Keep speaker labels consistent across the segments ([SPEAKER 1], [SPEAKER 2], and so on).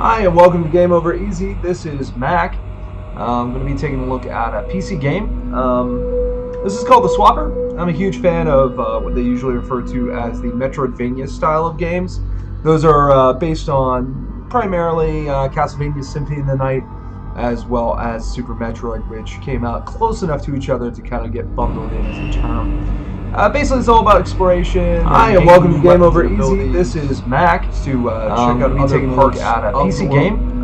[SPEAKER 1] Hi, and welcome to Game Over Easy. This is Mac. I'm going to be taking a look at a PC game. This is called The Swapper. I'm a huge fan of what they usually refer to as the Metroidvania style of games. Those are based on primarily Castlevania Symphony of the Night, as well as Super Metroid, which came out close enough to each other to kind of get bundled in as a term. Basically, it's all about exploration. Hi, and welcome to Game Over Easy. This is Mac. To check out other taking a look at a PC game.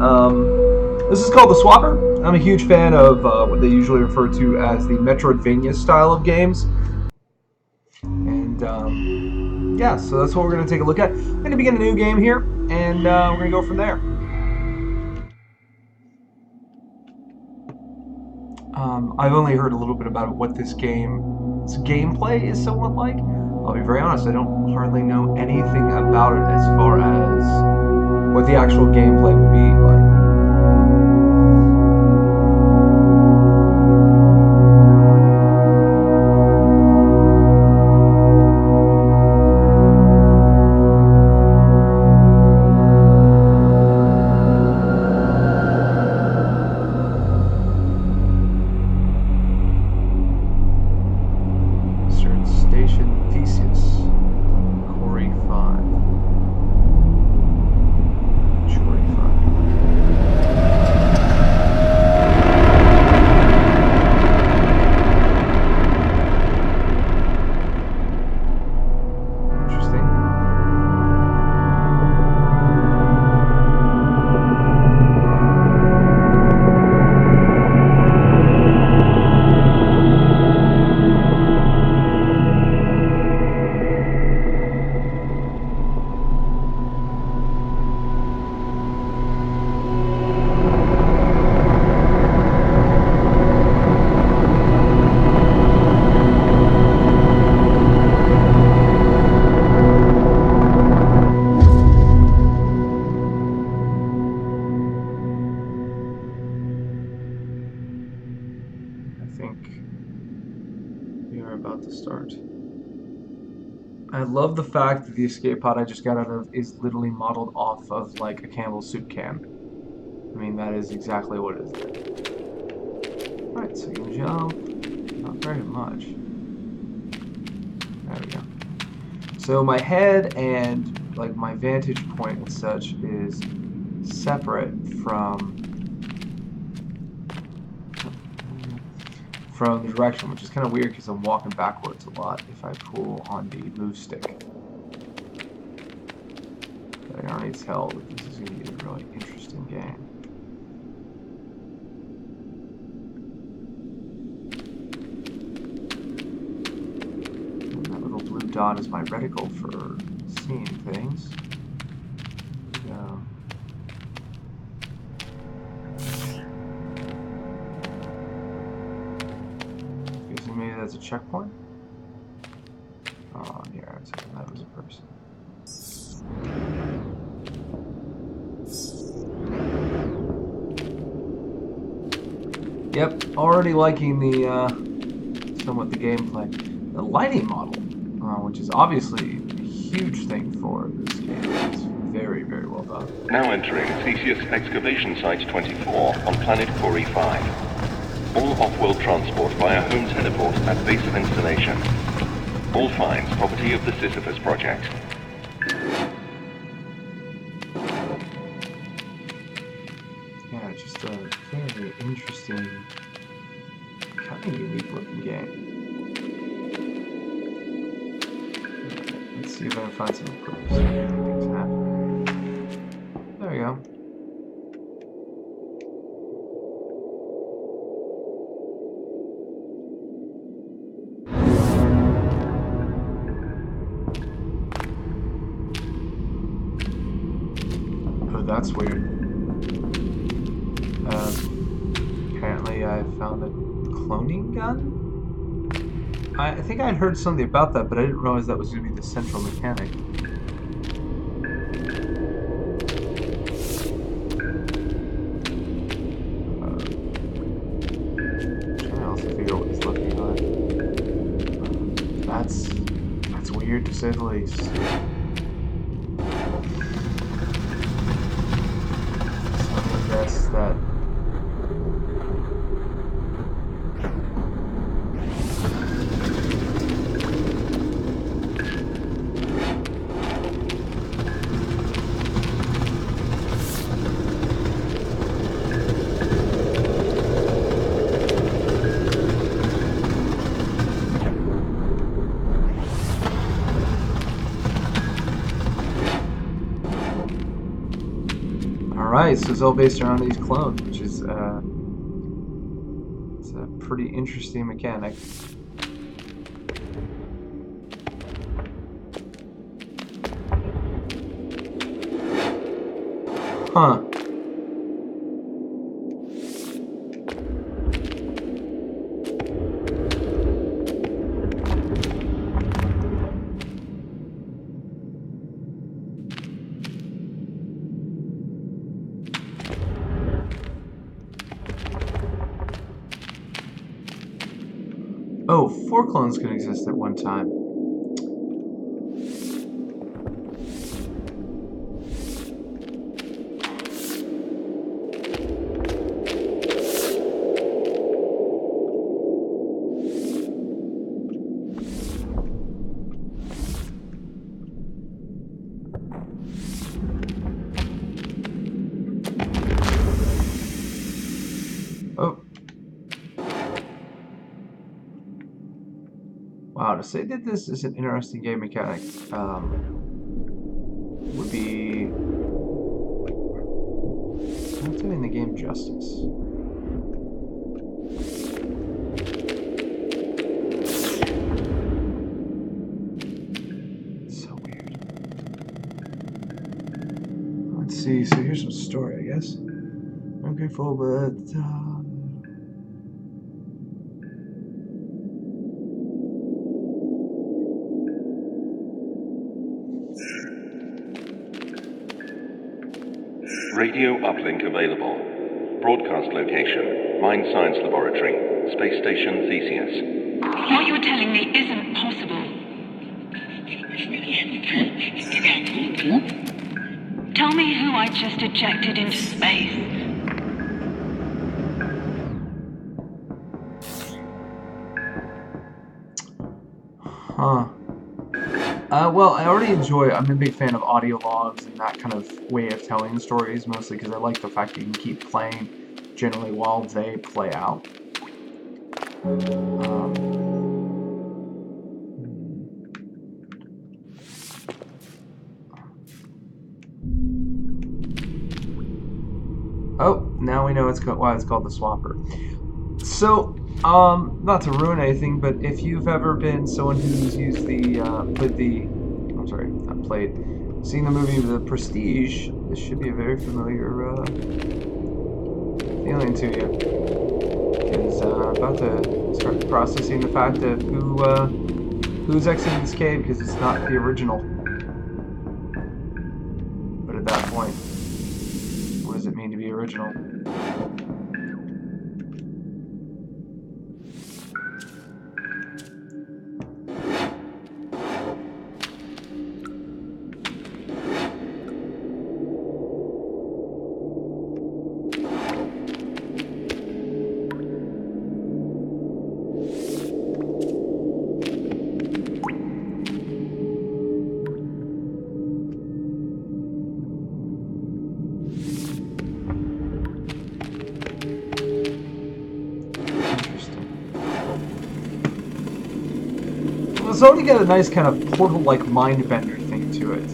[SPEAKER 1] This is called The Swapper. I'm a huge fan of what they usually refer to as the Metroidvania style of games. And yeah, so that's what we're going to take a look at. I'm going to begin a new game here, and we're going to go from there. I've only heard a little bit about what this game's gameplay is somewhat like. I'll be very honest, I don't hardly know anything about it as far as what the actual gameplay will be like. About to start. I love the fact that the escape pod I just got out of is literally modeled off of like a Campbell's soup can. I mean, that is exactly what it is. Alright, so you can jump. Not very much. There we go. So my head and like my vantage point and such is separate from the direction, which is kind of weird because I'm walking backwards a lot if I pull on the move stick. But I can already tell that this is going to be a really interesting game. And that little blue dot is my reticle for seeing things. Maybe that's a checkpoint. Oh, yeah, that was a person. Yep, already liking the somewhat the gameplay. The lighting model, which is obviously a huge thing for this game, is very, very well done.
[SPEAKER 2] Now entering Theseus Excavation Site 24 on planet Cori 5. All off-world transport via Holmes Heliport at base of installation. All finds property of the Sisyphus project.
[SPEAKER 1] Yeah, just a very interesting, kind of unique looking game. Let's see if I can find some proofs. Things happen. There we go. That's weird. Apparently I found a cloning gun? I think I'd heard something about that, but I didn't realize that was going to be the central mechanic. Trying to also figure out what he's looking at. That's weird to say the least. guess that... Alright, so it's all based around these clones, which is it's a pretty interesting mechanic. Huh. Oh, 4 clones can exist at one time. Oh. Wow, to say that this is an interesting game mechanic would be not doing the game justice. It's so weird. Let's see, so here's some story, I guess. I'm grateful, but
[SPEAKER 2] Radio uplink available. Broadcast location, Mine Science Laboratory, Space Station Theseus.
[SPEAKER 3] What you're telling me isn't possible. Tell me who I just ejected into space.
[SPEAKER 1] Huh. Well, I'm a big fan of audio logs and that kind of way of telling stories, mostly because I like the fact that you can keep playing generally while they play out. Oh, now we know why it's called the Swapper. So, not to ruin anything, but if you've ever been someone who's used seen the movie The Prestige, this should be a very familiar feeling to you. Because I'm about to start processing the fact of who's exiting this cave, because it's not the original. But at that point, what does it mean to be original? It's already got a nice kind of portal-like mind bender thing to it.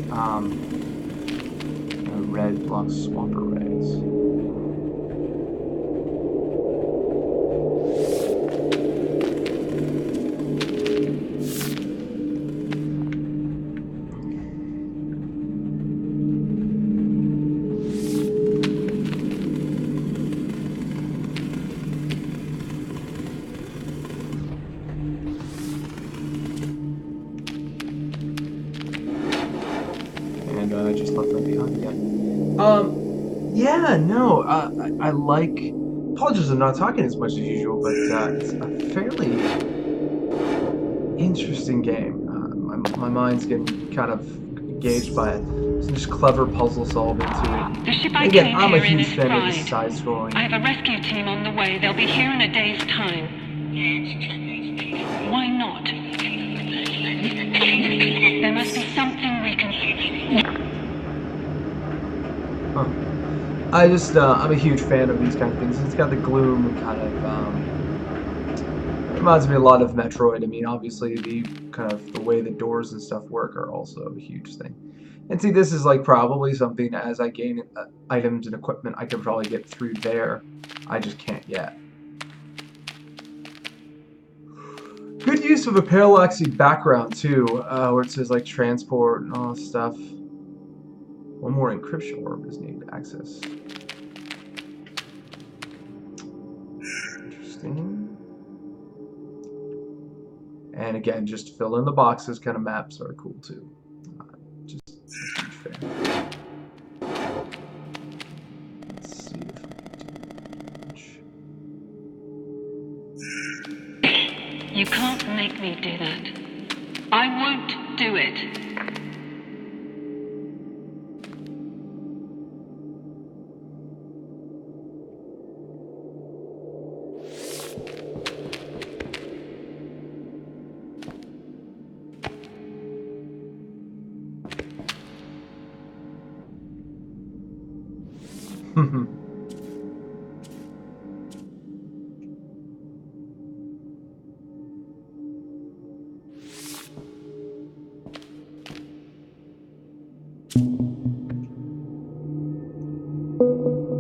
[SPEAKER 1] Red blocks Swapper rays. I just left them behind again. Yeah, no, I like... Apologies I'm not talking as much as usual, but it's a fairly interesting game. My mind's getting kind of engaged by it. Some just clever puzzle solving to
[SPEAKER 3] The ship I
[SPEAKER 1] it. Again,
[SPEAKER 3] came
[SPEAKER 1] I'm a
[SPEAKER 3] here in
[SPEAKER 1] huge
[SPEAKER 3] is
[SPEAKER 1] fan of
[SPEAKER 3] Pride.
[SPEAKER 1] this side-scrolling.
[SPEAKER 3] I have a rescue team on the way. They'll be here in a day's time. Why not? There must be something we can...
[SPEAKER 1] Huh. I just, I'm a huge fan of these kind of things. It's got the gloom kind of, reminds me a lot of Metroid. I mean, obviously the kind of the way the doors and stuff work are also a huge thing. And see, this is like probably something as I gain items and equipment, I could probably get through there. I just can't yet. Good use of a parallaxy background too, where it says like transport and all this stuff. One more encryption orb is needed to access. Interesting. And again, just fill in the boxes kind of maps are cool too. Just a huge fan. Let's see if I can
[SPEAKER 3] You can't make me do that. I won't do it.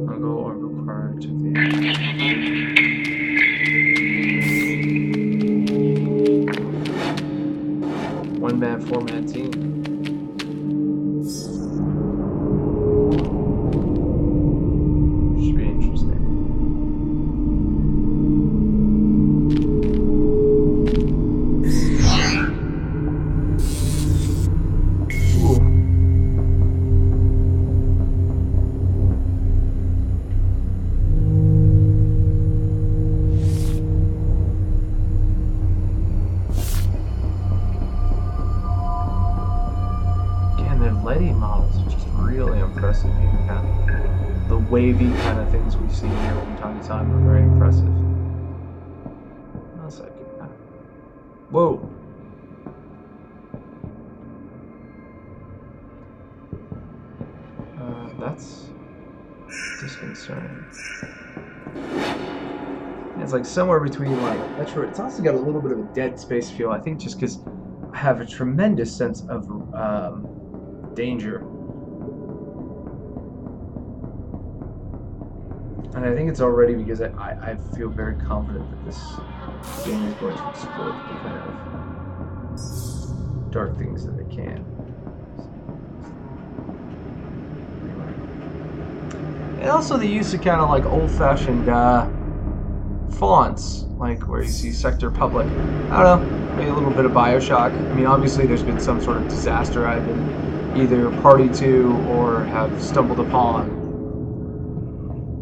[SPEAKER 1] I'll go or required to the one-man, four-man team. Should be interesting. Ooh. Letty models are just really impressive. Even kind of the wavy kind of things we see here from time to time are very impressive. That's like, whoa. That's disconcerting. It's like somewhere between like Metroid. It's also got a little bit of a Dead Space feel. I think just because I have a tremendous sense of danger. And I think it's already because I feel very confident that this game is going to explore the kind of dark things that it can. And also the use of kind of like old-fashioned fonts, like where you see Sector Public. I don't know, maybe a little bit of Bioshock. I mean, obviously there's been some sort of disaster I've been either party to or have stumbled upon.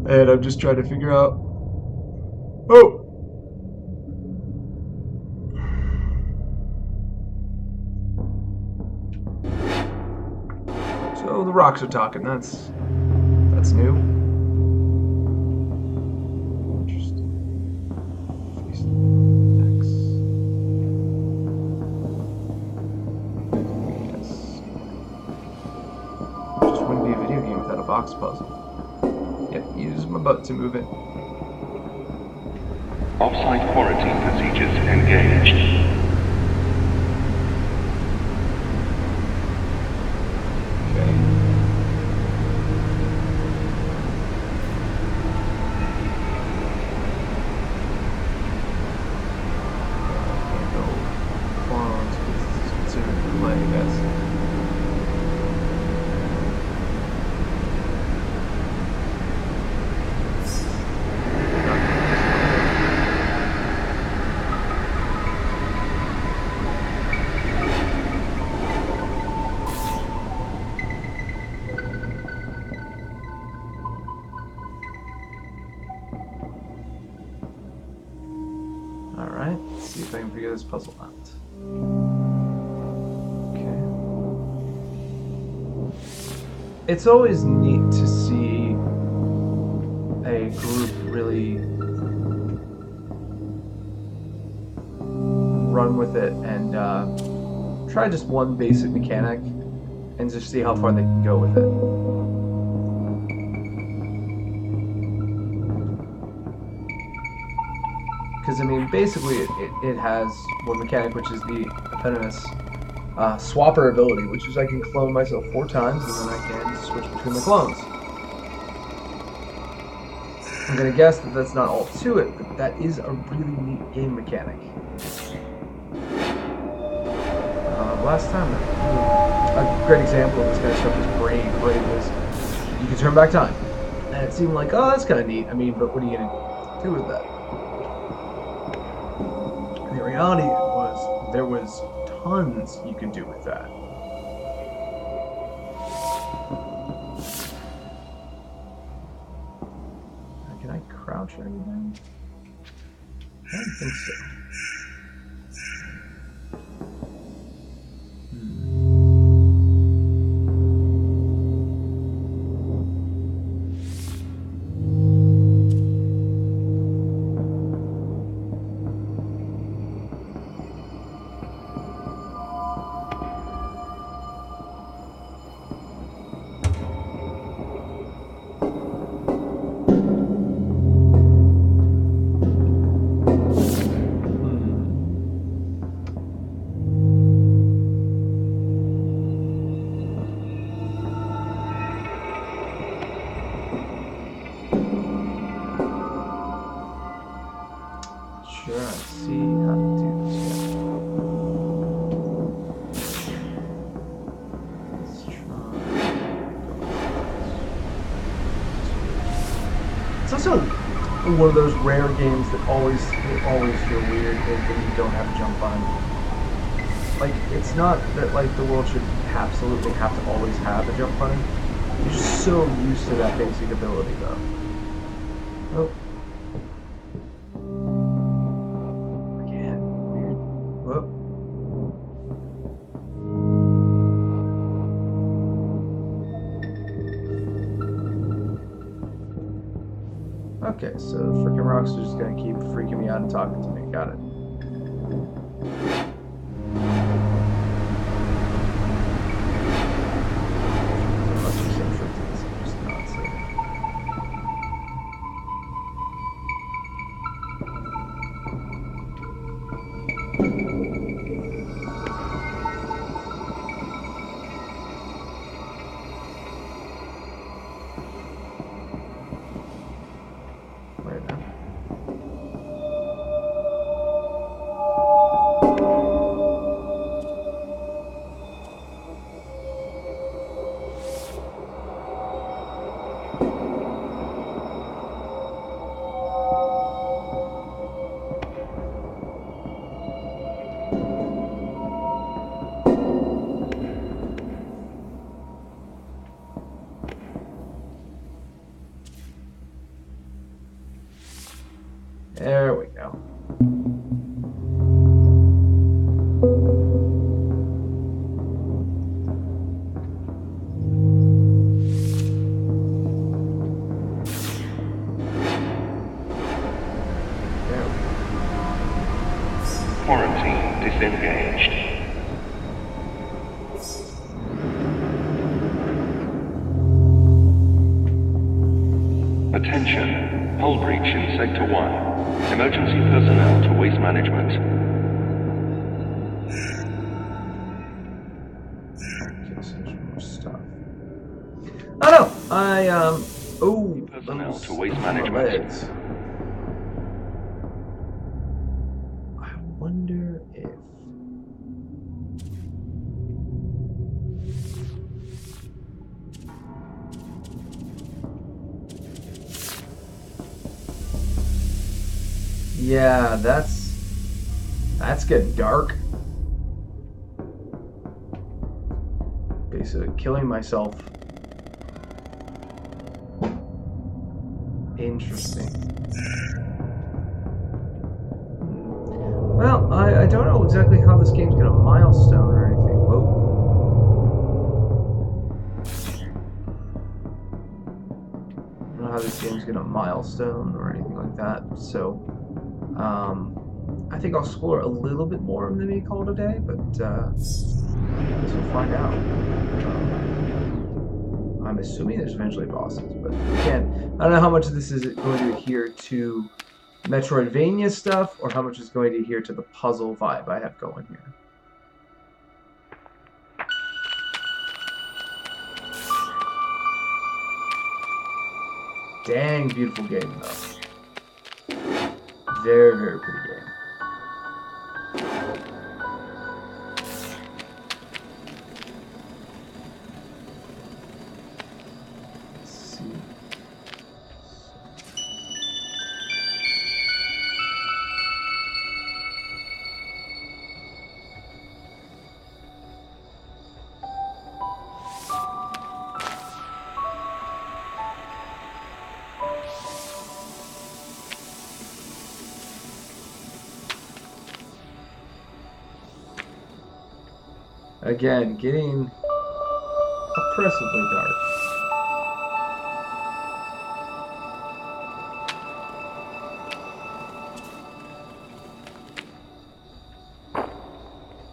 [SPEAKER 1] And I'm just trying to figure out... Oh! So the rocks are talking, that's new. Interesting. Face X. Yes. Just wouldn't be a video game without a box puzzle. Yep, use my butt to move it.
[SPEAKER 2] Off-site quarantine procedures engaged.
[SPEAKER 1] Okay. Can't go clones because this is considered delay, I guess. Alright, let's see if I can figure this puzzle out. Okay. it's always neat to see a group really run with it and try just one basic mechanic and just see how far they can go with it. Because, I mean, basically it has one mechanic, which is the eponymous swapper ability, which is I can clone myself 4 times and then I can switch between the clones. I'm going to guess that that's not all to it, but that is a really neat game mechanic. Last time, a great example of this kind of stuff is Braid. Braid was, you can turn back time. And it seemed like, oh, that's kind of neat. I mean, but what are you going to do with that? And the reality was, there was tons you could do with that. Can I crouch or anything? I don't think so. Sure, I see how to do this. Let's try. It's also one of those rare games that always feel weird when you don't have a jump button. Like, it's not that like the world should absolutely have to always have a jump button. You're just so used to that basic ability, though. Oh. Okay, so freaking rocks are just gonna keep freaking me out and talking to me. Got it. Must be some freaking, I'm just not saying. There we go.
[SPEAKER 2] Quarantine disengaged. Attention, hull breach in Sector 1. Emergency personnel to waste management.
[SPEAKER 1] Okay, so there's more stuff. Oh no! Oh,
[SPEAKER 2] Personnel to waste management.
[SPEAKER 1] legs. I wonder if... Yeah, that's getting dark. Basically killing myself. Interesting. Well, I don't know exactly how this game's got a milestone or anything. Whoa. milestone or anything like that. So I think I'll explore a little bit more and then maybe call it a day, but I guess we'll find out. I'm assuming there's eventually bosses, but again, I don't know how much of this is going to adhere to Metroidvania stuff or how much is going to adhere to the puzzle vibe I have going here. Dang, beautiful game though. Very, very pretty game. Let's see. Again, getting oppressively dark.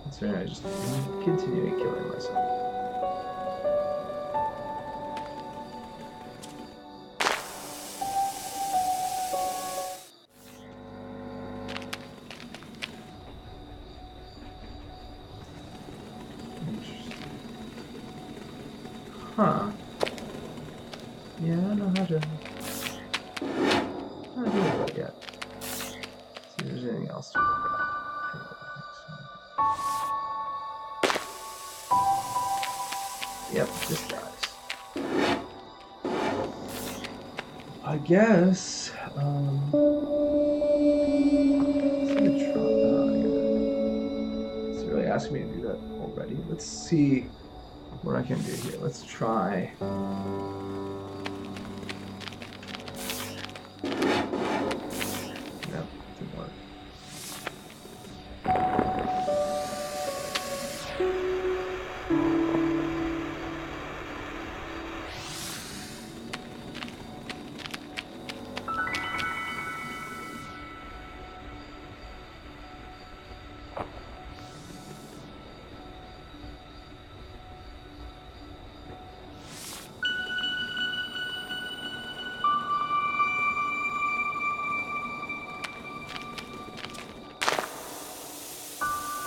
[SPEAKER 1] That's right, I just continue killing myself. Huh. Yeah, I don't know how to do that yet. See if there's anything else to work out. Yep, just dies. I guess, it's really asking me to do that already. Let's see what I can do here. Let's try. Nope, didn't work.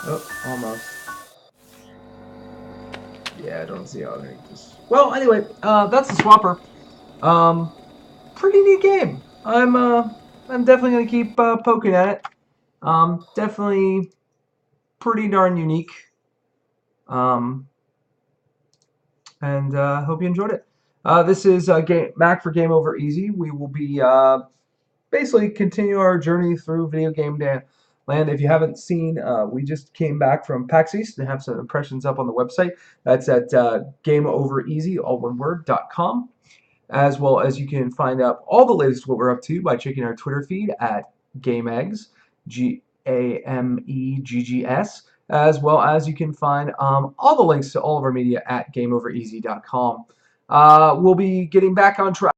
[SPEAKER 1] Oh, almost. Yeah, I don't see how I make this. Well, anyway, that's the Swapper. Pretty neat game. I'm definitely gonna keep poking at it. Definitely pretty darn unique. And hope you enjoyed it. This is Mac for Game Over Easy. We will be basically continue our journey through video game land. If you haven't seen, we just came back from PAX East and have some impressions up on the website. That's at gameovereasy, all one word, .com. As well as you can find out all the latest what we're up to by checking our Twitter feed at GameEggs, GAMEGGS, as well as you can find all the links to all of our media at gameovereasy.com. We'll be getting back on track.